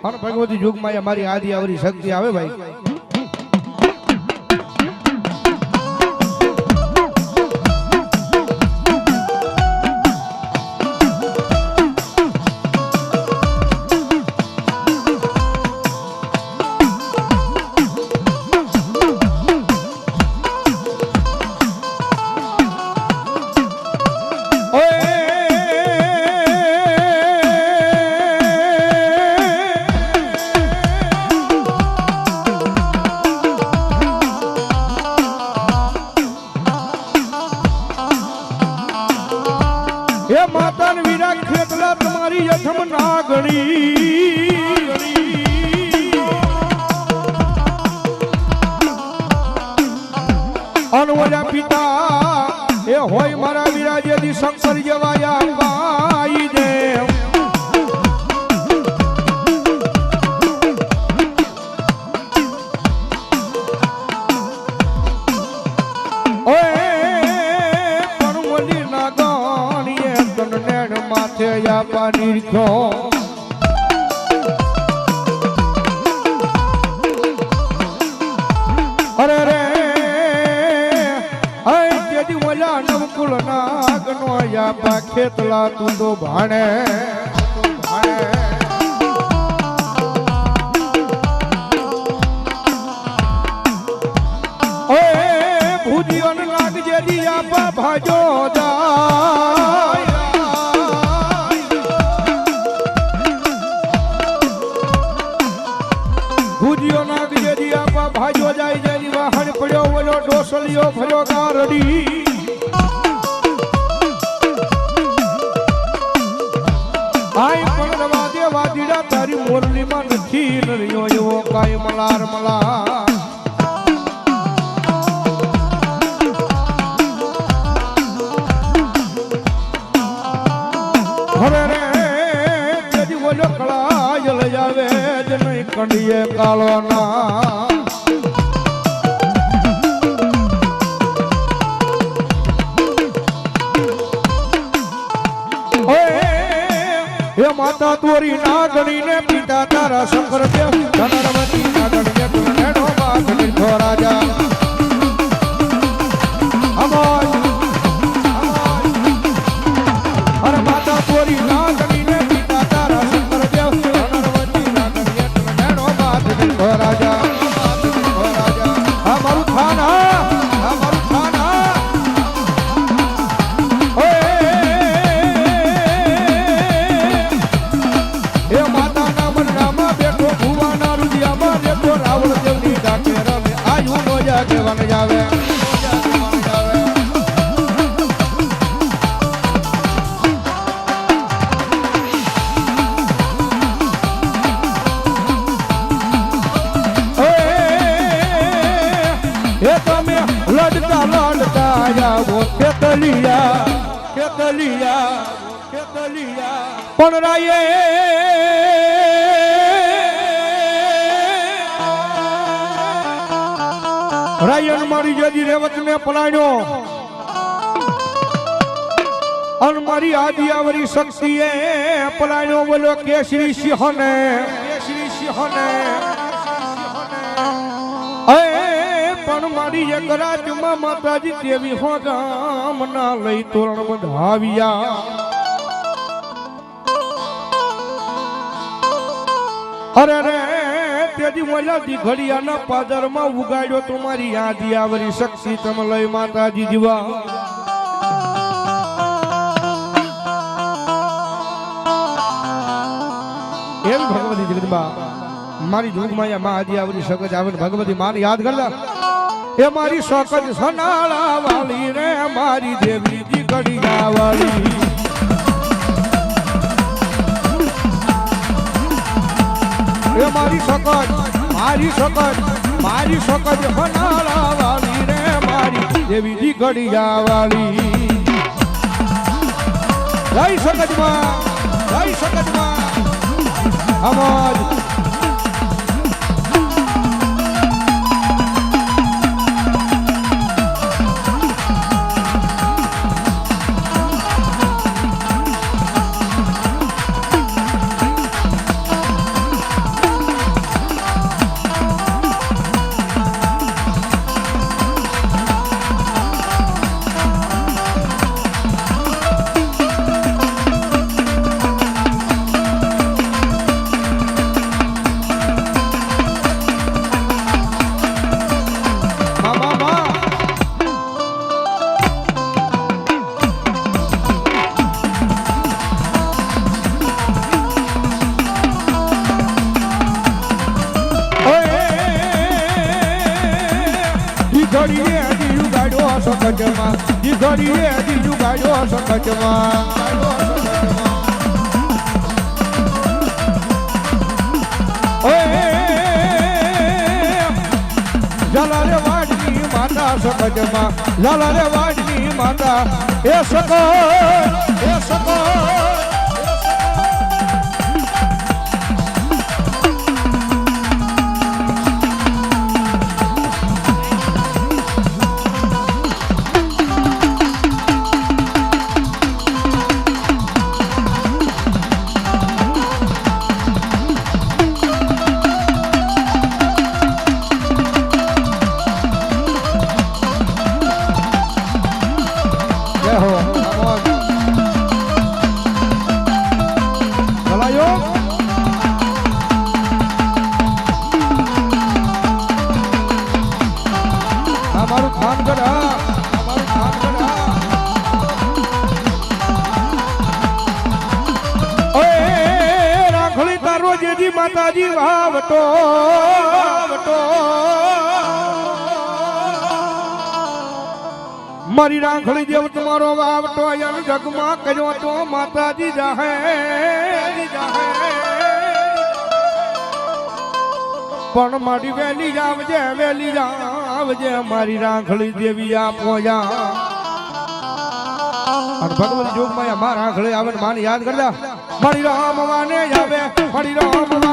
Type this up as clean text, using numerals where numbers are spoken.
અને ભગવતી યુગમાં અમારી આદિ આવરી શક્તિ આવે ભાઈ। हे माता ने वीरा खेतला तुम्हारी यथम नागणी अनवजा पिता ए होय मारा वीरा जेदी शंकर जवाया बाई दे माथे या पानी को अरे रे ऐ जेदी मला नवकुल नागनो या पा खेतला तू तो भाणे ओए भूजियन लाग जेदी या पा भाजो जा भूजियो नाग जेदी आपा भाजो जाय जेदी वाहन पड्यो वलो डोसलियो भर्यो गारडी आय पण रवा देवा दीड़ा तारी मोरली માં નથી નરિયો એવો કાય મલાર મલા હવે રે જેદી વલો કળાય લઈ આવે कंडिये कालवाना हे माता तोरी नागणी ने पिता तारा शंकर देव धनरवती नागणी ने तुलनेनो बात लिखो राजा अरे माता तोरी नागणी ने पिता तारा शंकर देव राजा हमारू खाना हे माता ना मन रामा बेटो भुवा ना रुदिया मा देखो रावण देवनी डाकेरा में आयु नो जाके वन जावे लड़का लड़का आया वो खेतलिया खेतलिया खेतलिया पण राये रायन मारी जदी रेवत ने पलाण्यो अन मारी आदि आवरी शक्ति ए पलाण्यो बोलो केसरी सिंह ने पण मारी जगराज मा माताजी देवी हो गाम ना लई तोरण बंधाविया अरे रे तेजी मला दी घड़िया ना पादर मा उगाड्यो तुम्हारी आदि आवरी शक्ति तम लई माताजी जीवा एम भगवती जगदंबा मारी जोग माया मा आदि आवरी शक्ति आवन भगवती मान याद करला ये मारी शौकत सनाला वाली रे मारी देवी जी गड़िया वाली ये मारी शौकत सनाला वाली रे मारी देवी जी गड़िया वाली जय सकत मां हमारी સકજમાં દીકરીએ દીજુ ગાયો સકજમાં ઝાલા રે વાડની માતા સકજમાં ઝાલા રે વાડની માતા એ સકો માતાજી વાવટો મારી રાખડી જેવ તમારો વાવટો જગમાં કર્યો તો માતાજી જાહે પણ મારી વેલી આવજે મારી રાખડી દેવી આપો જા અને ભગવતી જોગમાં મારા રાખડી આવે માને યાદ કરતા મારી રામ માને આવે મારી રામ